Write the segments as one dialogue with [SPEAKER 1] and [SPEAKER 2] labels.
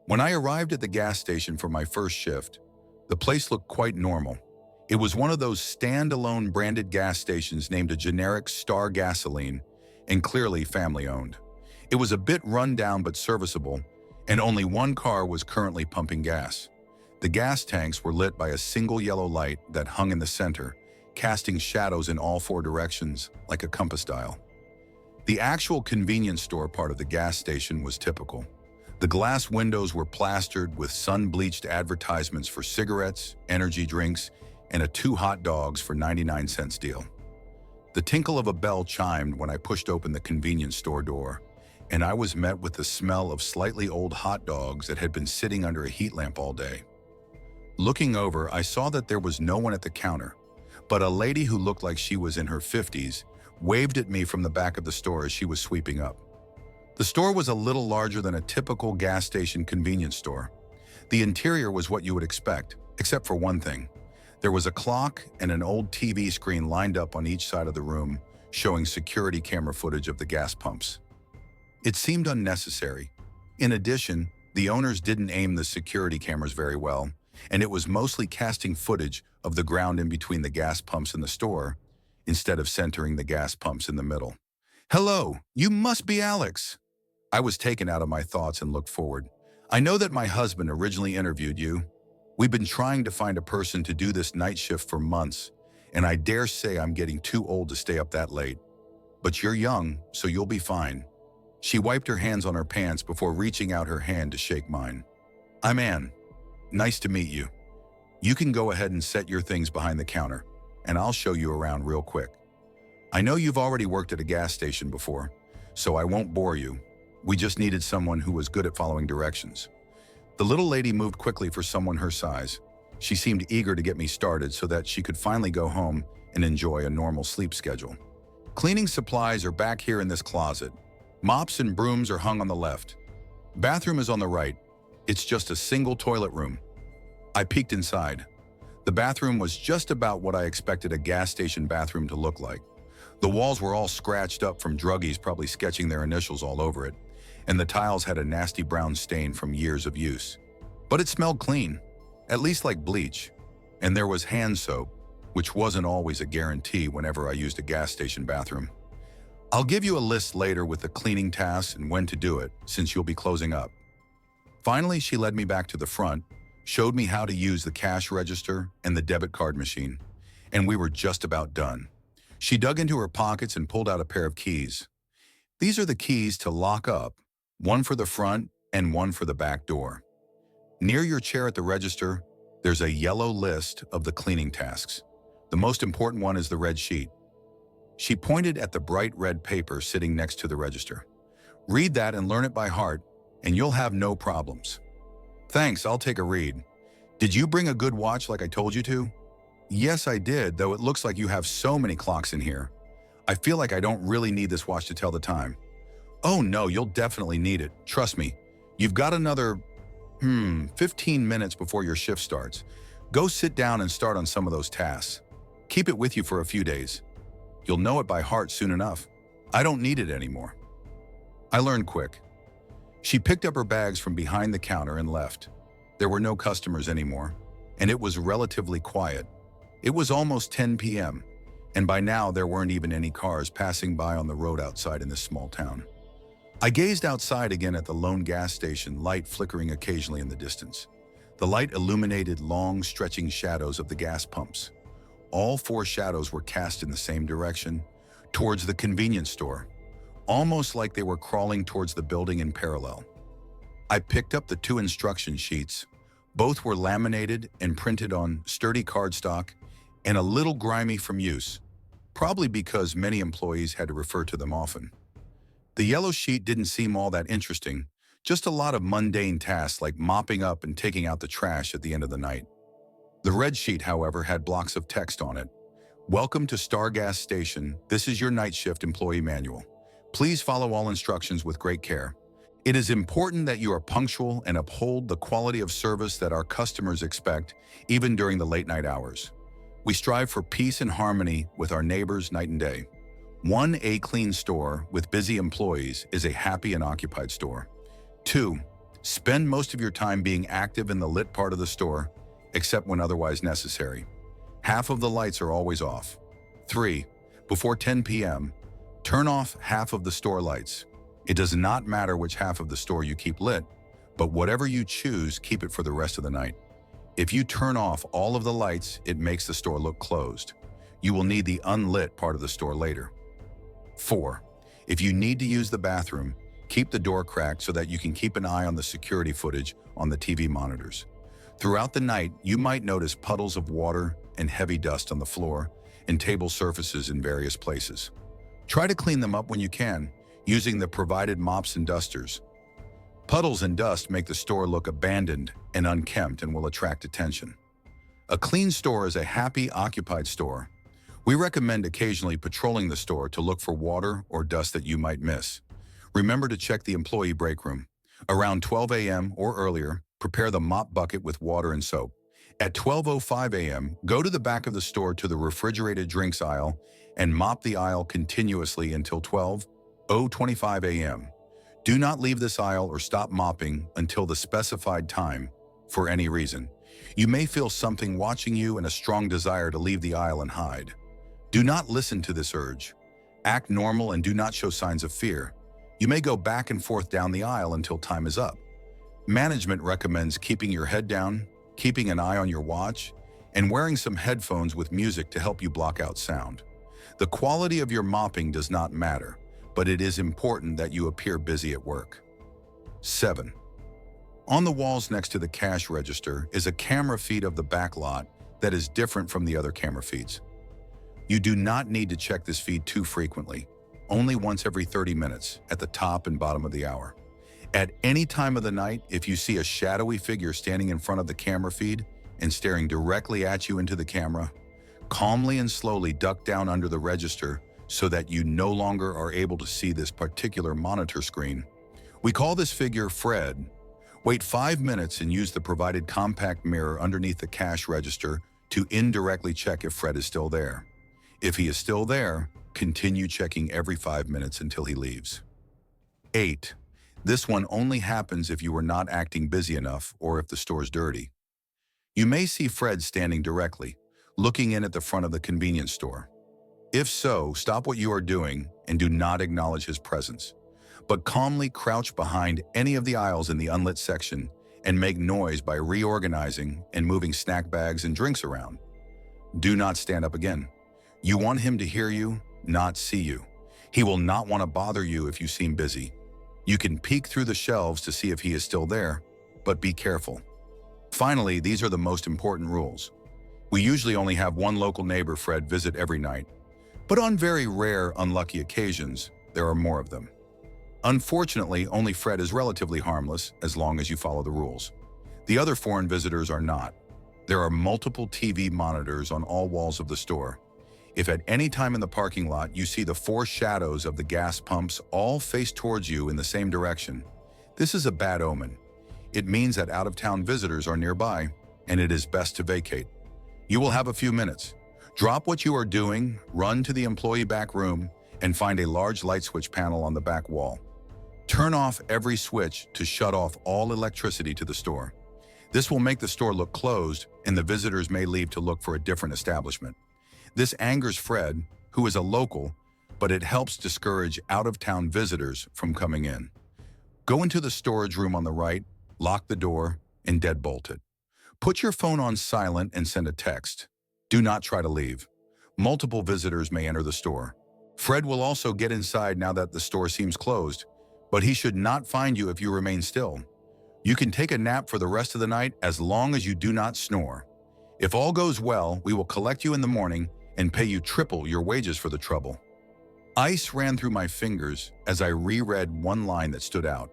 [SPEAKER 1] When I arrived at the gas station for my first shift, the place looked quite normal. It was one of those standalone branded gas stations named a generic Star Gasoline and clearly family-owned. It was a bit run down but serviceable, and only one car was currently pumping gas. The gas tanks were lit by a single yellow light that hung in the center, casting shadows in all four directions like a compass dial. The actual convenience store part of the gas station was typical. The glass windows were plastered with sun-bleached advertisements for cigarettes, energy drinks, and a 2 hot dogs for 99 cents deal. The tinkle of a bell chimed when I pushed open the convenience store door, and I was met with the smell of slightly old hot dogs that had been sitting under a heat lamp all day. Looking over, I saw that there was no one at the counter, but a lady who looked like she was in her 50s waved at me from the back of the store as she was sweeping up. The store was a little larger than a typical gas station convenience store. The interior was what you would expect, except for one thing. There was a clock and an old TV screen lined up on each side of the room, showing security camera footage of the gas pumps. It seemed unnecessary. In addition, the owners didn't aim the security cameras very well, and it was mostly casting footage of the ground in between the gas pumps in the store, instead of centering the gas pumps in the middle. "Hello, you must be Alex." I was taken out of my thoughts and looked forward. "I know that my husband originally interviewed you. We've been trying to find a person to do this night shift for months, and I dare say I'm getting too old to stay up that late. But you're young, so you'll be fine." She wiped her hands on her pants before reaching out her hand to shake mine. "I'm Anne. Nice to meet you. You can go ahead and set your things behind the counter, and I'll show you around real quick. I know you've already worked at a gas station before, so I won't bore you. We just needed someone who was good at following directions." The little lady moved quickly for someone her size. She seemed eager to get me started so that she could finally go home and enjoy a normal sleep schedule. "Cleaning supplies are back here in this closet. Mops and brooms are hung on the left. Bathroom is on the right. It's just a single toilet room." I peeked inside. The bathroom was just about what I expected a gas station bathroom to look like. The walls were all scratched up from druggies probably sketching their initials all over it, and the tiles had a nasty brown stain from years of use. But it smelled clean, at least like bleach, and there was hand soap, which wasn't always a guarantee whenever I used a gas station bathroom. "I'll give you a list later with the cleaning tasks and when to do it, since you'll be closing up." Finally, she led me back to the front, showed me how to use the cash register and the debit card machine, and we were just about done. She dug into her pockets and pulled out a pair of keys. "These are the keys to lock up, one for the front and one for the back door. Near your chair at the register, there's a yellow list of the cleaning tasks. The most important one is the red sheet." She pointed at the bright red paper sitting next to the register. "Read that and learn it by heart, and you'll have no problems." "Thanks, I'll take a read. Did you bring a good watch like I told you to?" "Yes, I did, though it looks like you have so many clocks in here. I feel like I don't really need this watch to tell the time." "Oh no, you'll definitely need it. Trust me. You've got another, 15 minutes before your shift starts. Go sit down and start on some of those tasks. Keep it with you for a few days. You'll know it by heart soon enough. I don't need it anymore." I learned quick. She picked up her bags from behind the counter and left. There were no customers anymore, and it was relatively quiet. It was almost 10 p.m., and by now there weren't even any cars passing by on the road outside in this small town. I gazed outside again at the lone gas station, light flickering occasionally in the distance. The light illuminated long, stretching shadows of the gas pumps. All four shadows were cast in the same direction, towards the convenience store, almost like they were crawling towards the building in parallel. I picked up the 2 instruction sheets. Both were laminated and printed on sturdy cardstock and a little grimy from use, probably because many employees had to refer to them often. The yellow sheet didn't seem all that interesting, just a lot of mundane tasks like mopping up and taking out the trash at the end of the night. The red sheet, however, had blocks of text on it. "Welcome to Star Gas Station. This is your night shift employee manual. Please follow all instructions with great care. It is important that you are punctual and uphold the quality of service that our customers expect, even during the late night hours. We strive for peace and harmony with our neighbors night and day. A clean store with busy employees is a happy and occupied store. 2. Spend most of your time being active in the lit part of the store, except when otherwise necessary. Half of the lights are always off. 3. Before 10 p.m., turn off half of the store lights. It does not matter which half of the store you keep lit, but whatever you choose, keep it for the rest of the night. If you turn off all of the lights, it makes the store look closed. You will need the unlit part of the store later. 4. If you need to use the bathroom, keep the door cracked so that you can keep an eye on the security footage on the TV monitors. Throughout the night, you might notice puddles of water and heavy dust on the floor and table surfaces in various places. Try to clean them up when you can, using the provided mops and dusters. Puddles and dust make the store look abandoned and unkempt and will attract attention. A clean store is a happy, occupied store. We recommend occasionally patrolling the store to look for water or dust that you might miss. Remember to check the employee break room. Around 12 a.m. or earlier, prepare the mop bucket with water and soap. At 12:05 a.m., go to the back of the store to the refrigerated drinks aisle and mop the aisle continuously until 12:25 a.m. Do not leave this aisle or stop mopping until the specified time for any reason. You may feel something watching you and a strong desire to leave the aisle and hide. Do not listen to this urge. Act normal and do not show signs of fear. You may go back and forth down the aisle until time is up. Management recommends keeping your head down, keeping an eye on your watch, and wearing some headphones with music to help you block out sound. The quality of your mopping does not matter, but it is important that you appear busy at work. 7. On the walls next to the cash register is a camera feed of the back lot that is different from the other camera feeds. You do not need to check this feed too frequently, only once every 30 minutes at the top and bottom of the hour. At any time of the night, if you see a shadowy figure standing in front of the camera feed and staring directly at you into the camera, calmly and slowly duck down under the register so that you no longer are able to see this particular monitor screen. We call this figure Fred. Wait 5 minutes and use the provided compact mirror underneath the cash register to indirectly check if Fred is still there. If he is still there, continue checking every 5 minutes until he leaves. 8. This one only happens if you are not acting busy enough or if the store's dirty. You may see Fred standing directly, looking in at the front of the convenience store. If so, stop what you are doing and do not acknowledge his presence, but calmly crouch behind any of the aisles in the unlit section and make noise by reorganizing and moving snack bags and drinks around. Do not stand up again. You want him to hear you, not see you. He will not want to bother you if you seem busy. You can peek through the shelves to see if he is still there, but be careful. Finally, these are the most important rules. We usually only have one local neighbor Fred visit every night, but on very rare, unlucky occasions, there are more of them. Unfortunately, only Fred is relatively harmless as long as you follow the rules. The other foreign visitors are not. There are multiple TV monitors on all walls of the store. If at any time in the parking lot you see the 4 shadows of the gas pumps all face towards you in the same direction, this is a bad omen. It means that out-of-town visitors are nearby, and it is best to vacate. You will have a few minutes. Drop what you are doing, run to the employee back room, and find a large light switch panel on the back wall. Turn off every switch to shut off all electricity to the store. This will make the store look closed, and the visitors may leave to look for a different establishment. This angers Fred, who is a local, but it helps discourage out-of-town visitors from coming in. Go into the storage room on the right, lock the door, and deadbolt it. Put your phone on silent and send a text. Do not try to leave. Multiple visitors may enter the store. Fred will also get inside now that the store seems closed, but he should not find you if you remain still. You can take a nap for the rest of the night as long as you do not snore. If all goes well, we will collect you in the morning and pay you triple your wages for the trouble. Ice ran through my fingers as I reread one line that stood out.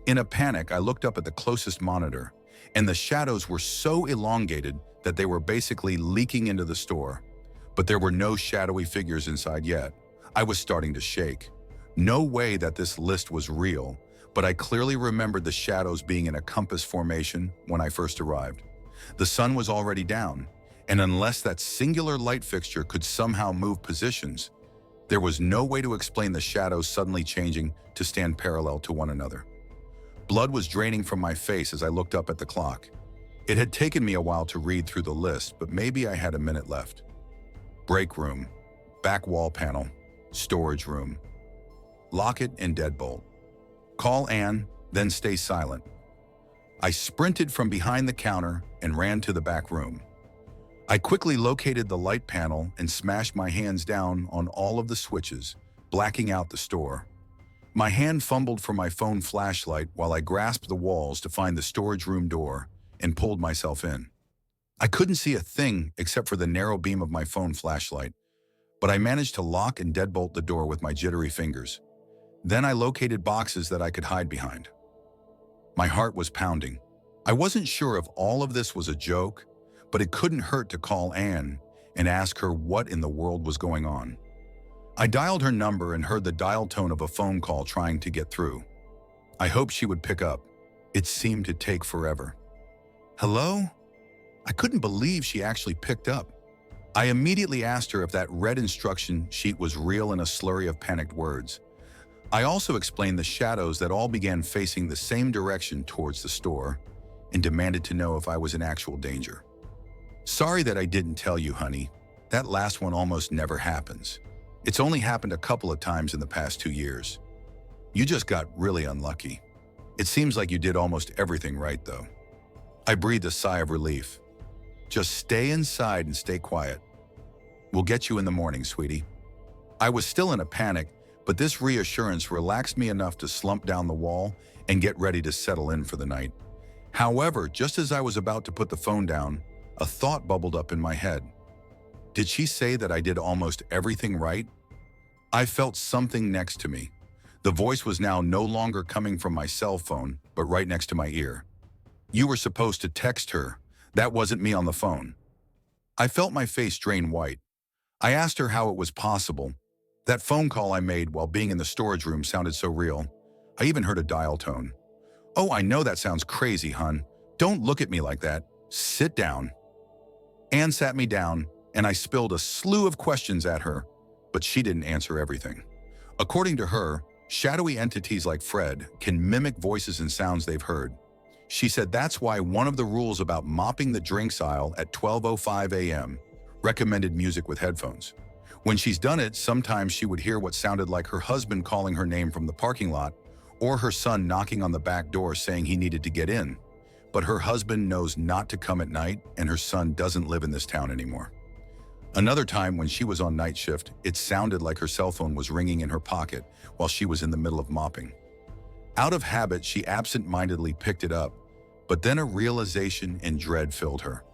[SPEAKER 1] In a panic, I looked up at the closest monitor, and the shadows were so elongated that they were basically leaking into the store. But there were no shadowy figures inside yet. I was starting to shake. No way that this list was real, but I clearly remembered the shadows being in a compass formation when I first arrived. The sun was already down, and unless that singular light fixture could somehow move positions, there was no way to explain the shadows suddenly changing to stand parallel to one another. Blood was draining from my face as I looked up at the clock. It had taken me a while to read through the list, but maybe I had a minute left. Break room, back wall panel, storage room. Lock it and deadbolt. Call Anne, then stay silent. I sprinted from behind the counter and ran to the back room. I quickly located the light panel and smashed my hands down on all of the switches, blacking out the store. My hand fumbled for my phone flashlight while I grasped the walls to find the storage room door and pulled myself in. I couldn't see a thing except for the narrow beam of my phone flashlight, but I managed to lock and deadbolt the door with my jittery fingers. Then I located boxes that I could hide behind. My heart was pounding. I wasn't sure if all of this was a joke, but it couldn't hurt to call Anne and ask her what in the world was going on. I dialed her number and heard the dial tone of a phone call trying to get through. I hoped she would pick up. It seemed to take forever. Hello? I couldn't believe she actually picked up. I immediately asked her if that red instruction sheet was real in a slurry of panicked words. I also explained the shadows that all began facing the same direction towards the store and demanded to know if I was in actual danger. Sorry that I didn't tell you, honey. That last one almost never happens. It's only happened a couple of times in the past 2 years. You just got really unlucky. It seems like you did almost everything right, though. I breathed a sigh of relief. Just stay inside and stay quiet. We'll get you in the morning, sweetie. I was still in a panic, but this reassurance relaxed me enough to slump down the wall and get ready to settle in for the night. However, just as I was about to put the phone down, a thought bubbled up in my head. Did she say that I did almost everything right? I felt something next to me. The voice was now no longer coming from my cell phone, but right next to my ear. You were supposed to text her. That wasn't me on the phone. I felt my face drain white. I asked her how it was possible. That phone call I made while being in the storage room sounded so real. I even heard a dial tone. Oh, I know that sounds crazy, hun. Don't look at me like that. Sit down. Anne sat me down, and I spilled a slew of questions at her, but she didn't answer everything. According to her, shadowy entities like Fred can mimic voices and sounds they've heard. She said that's why one of the rules about mopping the drinks aisle at 12:05 a.m. recommended music with headphones. When she's done it, sometimes she would hear what sounded like her husband calling her name from the parking lot or her son knocking on the back door saying he needed to get in. But her husband knows not to come at night, and her son doesn't live in this town anymore. Another time when she was on night shift, it sounded like her cell phone was ringing in her pocket while she was in the middle of mopping. Out of habit, she absent-mindedly picked it up, but then a realization and dread filled her.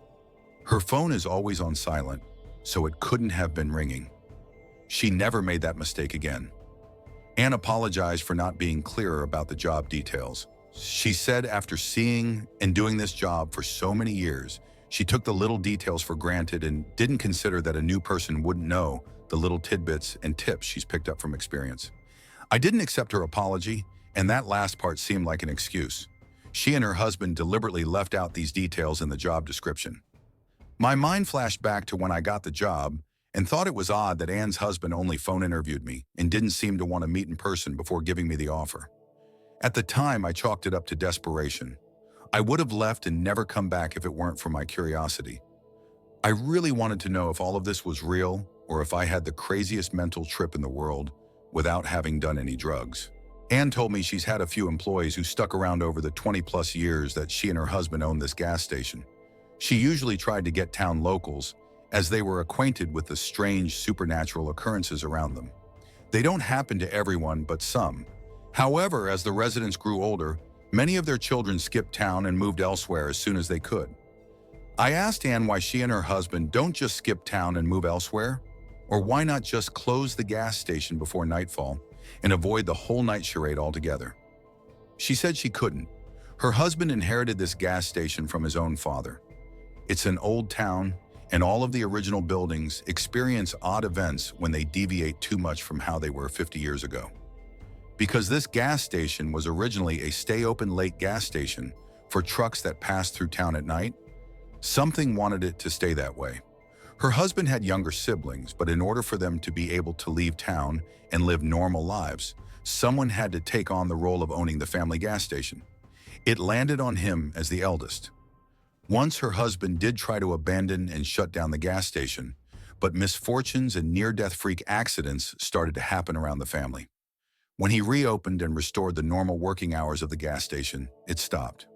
[SPEAKER 1] Her phone is always on silent, so it couldn't have been ringing. She never made that mistake again. Anne apologized for not being clearer about the job details. She said after seeing and doing this job for so many years, she took the little details for granted and didn't consider that a new person wouldn't know the little tidbits and tips she's picked up from experience. I didn't accept her apology, and that last part seemed like an excuse. She and her husband deliberately left out these details in the job description. My mind flashed back to when I got the job and thought it was odd that Anne's husband only phone interviewed me and didn't seem to want to meet in person before giving me the offer. At the time, I chalked it up to desperation. I would have left and never come back if it weren't for my curiosity. I really wanted to know if all of this was real or if I had the craziest mental trip in the world without having done any drugs. Anne told me she's had a few employees who stuck around over the 20-plus years that she and her husband owned this gas station. She usually tried to get town locals, as they were acquainted with the strange supernatural occurrences around them. They don't happen to everyone, but some. However, as the residents grew older, many of their children skipped town and moved elsewhere as soon as they could. I asked Anne why she and her husband don't just skip town and move elsewhere, or why not just close the gas station before nightfall and avoid the whole night charade altogether. She said she couldn't. Her husband inherited this gas station from his own father. It's an old town, and all of the original buildings experience odd events when they deviate too much from how they were 50 years ago. Because this gas station was originally a stay-open-late gas station for trucks that passed through town at night, something wanted it to stay that way. Her husband had younger siblings, but in order for them to be able to leave town and live normal lives, someone had to take on the role of owning the family gas station. It landed on him as the eldest. Once her husband did try to abandon and shut down the gas station, but misfortunes and near-death freak accidents started to happen around the family. When he reopened and restored the normal working hours of the gas station, it stopped.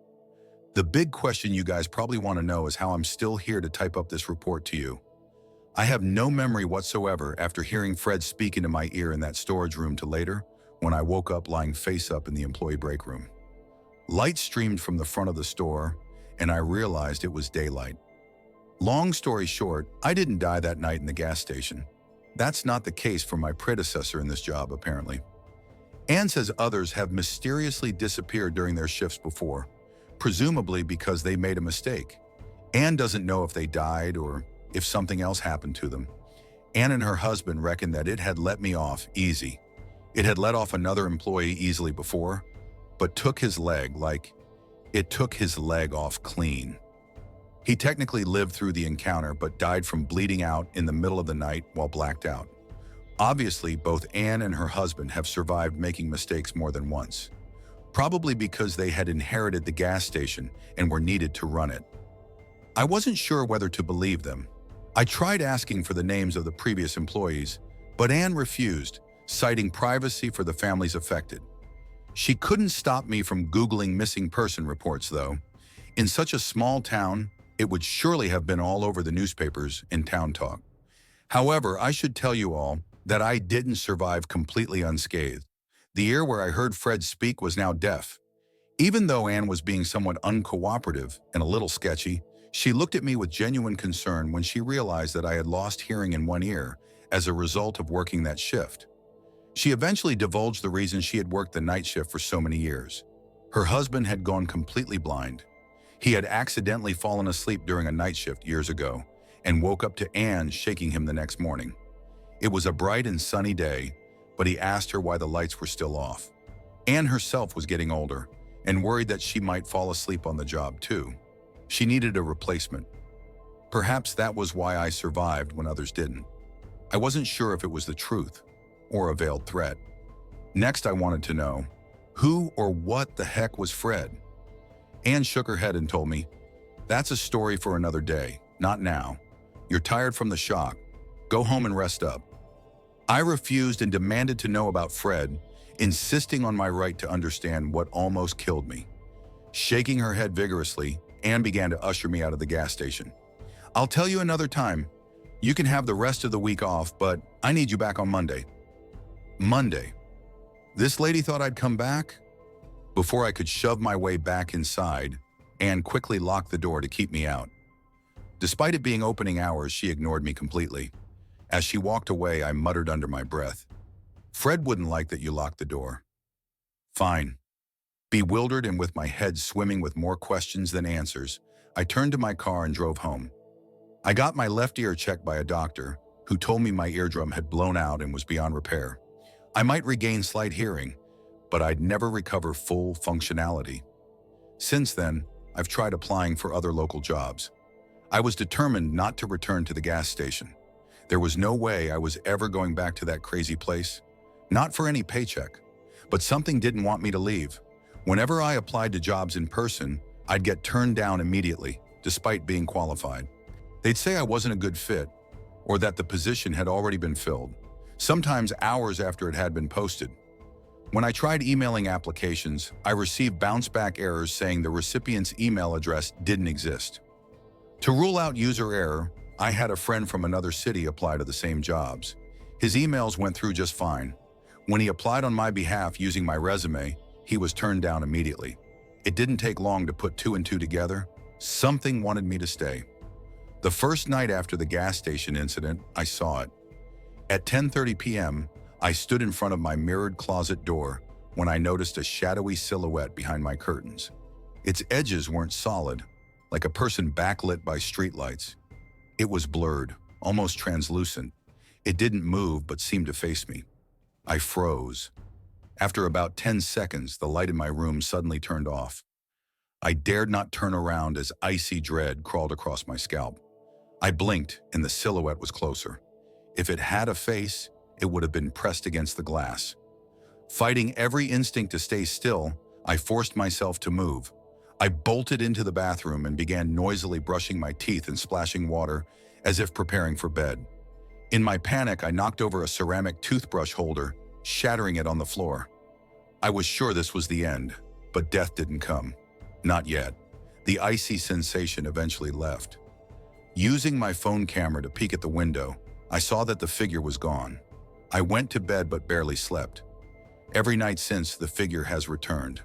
[SPEAKER 1] The big question you guys probably want to know is how I'm still here to type up this report to you. I have no memory whatsoever after hearing Fred speak into my ear in that storage room to later, when I woke up lying face up in the employee break room. Light streamed from the front of the store, and I realized it was daylight. Long story short, I didn't die that night in the gas station. That's not the case for my predecessor in this job, apparently. Anne says others have mysteriously disappeared during their shifts before, presumably because they made a mistake. Anne doesn't know if they died or if something else happened to them. Anne and her husband reckon that it had let me off easy. It had let off another employee easily before, but took his leg like it took his leg off clean. He technically lived through the encounter but died from bleeding out in the middle of the night while blacked out. Obviously, both Anne and her husband have survived making mistakes more than once, probably because they had inherited the gas station and were needed to run it. I wasn't sure whether to believe them. I tried asking for the names of the previous employees, but Anne refused, citing privacy for the families affected. She couldn't stop me from Googling missing person reports, though. In such a small town, it would surely have been all over the newspapers and town talk. However, I should tell you all that I didn't survive completely unscathed. The ear where I heard Fred speak was now deaf. Even though Anne was being somewhat uncooperative and a little sketchy, she looked at me with genuine concern when she realized that I had lost hearing in one ear as a result of working that shift. She eventually divulged the reason she had worked the night shift for so many years. Her husband had gone completely blind. He had accidentally fallen asleep during a night shift years ago and woke up to Anne shaking him the next morning. It was a bright and sunny day, but he asked her why the lights were still off. Anne herself was getting older and worried that she might fall asleep on the job too. She needed a replacement. Perhaps that was why I survived when others didn't. I wasn't sure if it was the truth or a veiled threat. Next, I wanted to know, who or what the heck was Fred? Anne shook her head and told me, "That's a story for another day, not now. You're tired from the shock. Go home and rest up." I refused and demanded to know about Fred, insisting on my right to understand what almost killed me. Shaking her head vigorously, Anne began to usher me out of the gas station. "I'll tell you another time. You can have the rest of the week off, but I need you back on Monday." Monday. This lady thought I'd come back? Before I could shove my way back inside, Anne quickly locked the door to keep me out. Despite it being opening hours, she ignored me completely. As she walked away, I muttered under my breath, "Fred wouldn't like that you locked the door." Fine. Bewildered and with my head swimming with more questions than answers, I turned to my car and drove home. I got my left ear checked by a doctor, who told me my eardrum had blown out and was beyond repair. I might regain slight hearing, but I'd never recover full functionality. Since then, I've tried applying for other local jobs. I was determined not to return to the gas station. There was no way I was ever going back to that crazy place. Not for any paycheck, but something didn't want me to leave. Whenever I applied to jobs in person, I'd get turned down immediately, despite being qualified. They'd say I wasn't a good fit, or that the position had already been filled, sometimes hours after it had been posted. When I tried emailing applications, I received bounce-back errors saying the recipient's email address didn't exist. To rule out user error, I had a friend from another city apply to the same jobs. His emails went through just fine. When he applied on my behalf using my resume, he was turned down immediately. It didn't take long to put two and two together. Something wanted me to stay. The first night after the gas station incident, I saw it. At 10:30 p.m., I stood in front of my mirrored closet door when I noticed a shadowy silhouette behind my curtains. Its edges weren't solid, like a person backlit by streetlights. It was blurred, almost translucent. It didn't move but seemed to face me. I froze. After about 10 seconds, the light in my room suddenly turned off. I dared not turn around as icy dread crawled across my scalp. I blinked and the silhouette was closer. If it had a face, it would have been pressed against the glass. Fighting every instinct to stay still, I forced myself to move, I bolted into the bathroom and began noisily brushing my teeth and splashing water as if preparing for bed. In my panic, I knocked over a ceramic toothbrush holder, shattering it on the floor. I was sure this was the end, but death didn't come. Not yet. The icy sensation eventually left. Using my phone camera to peek at the window, I saw that the figure was gone. I went to bed but barely slept. Every night since, the figure has returned.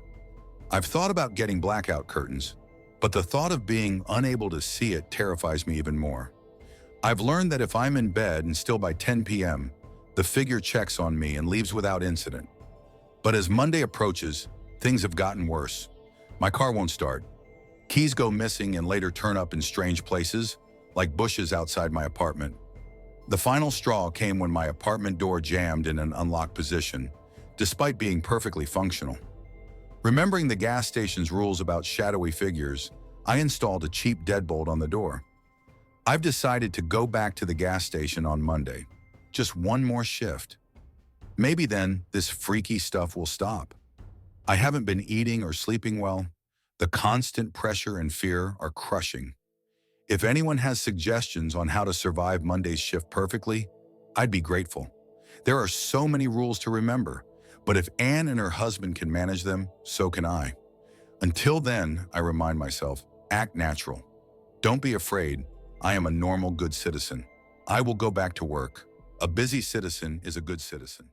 [SPEAKER 1] I've thought about getting blackout curtains, but the thought of being unable to see it terrifies me even more. I've learned that if I'm in bed and still by 10 p.m., the figure checks on me and leaves without incident. But as Monday approaches, things have gotten worse. My car won't start. Keys go missing and later turn up in strange places, like bushes outside my apartment. The final straw came when my apartment door jammed in an unlocked position, despite being perfectly functional. Remembering the gas station's rules about shadowy figures, I installed a cheap deadbolt on the door. I've decided to go back to the gas station on Monday. Just one more shift. Maybe then this freaky stuff will stop. I haven't been eating or sleeping well. The constant pressure and fear are crushing. If anyone has suggestions on how to survive Monday's shift perfectly, I'd be grateful. There are so many rules to remember, but if Anne and her husband can manage them, so can I. Until then, I remind myself, act natural. Don't be afraid. I am a normal, good citizen. I will go back to work. A busy citizen is a good citizen.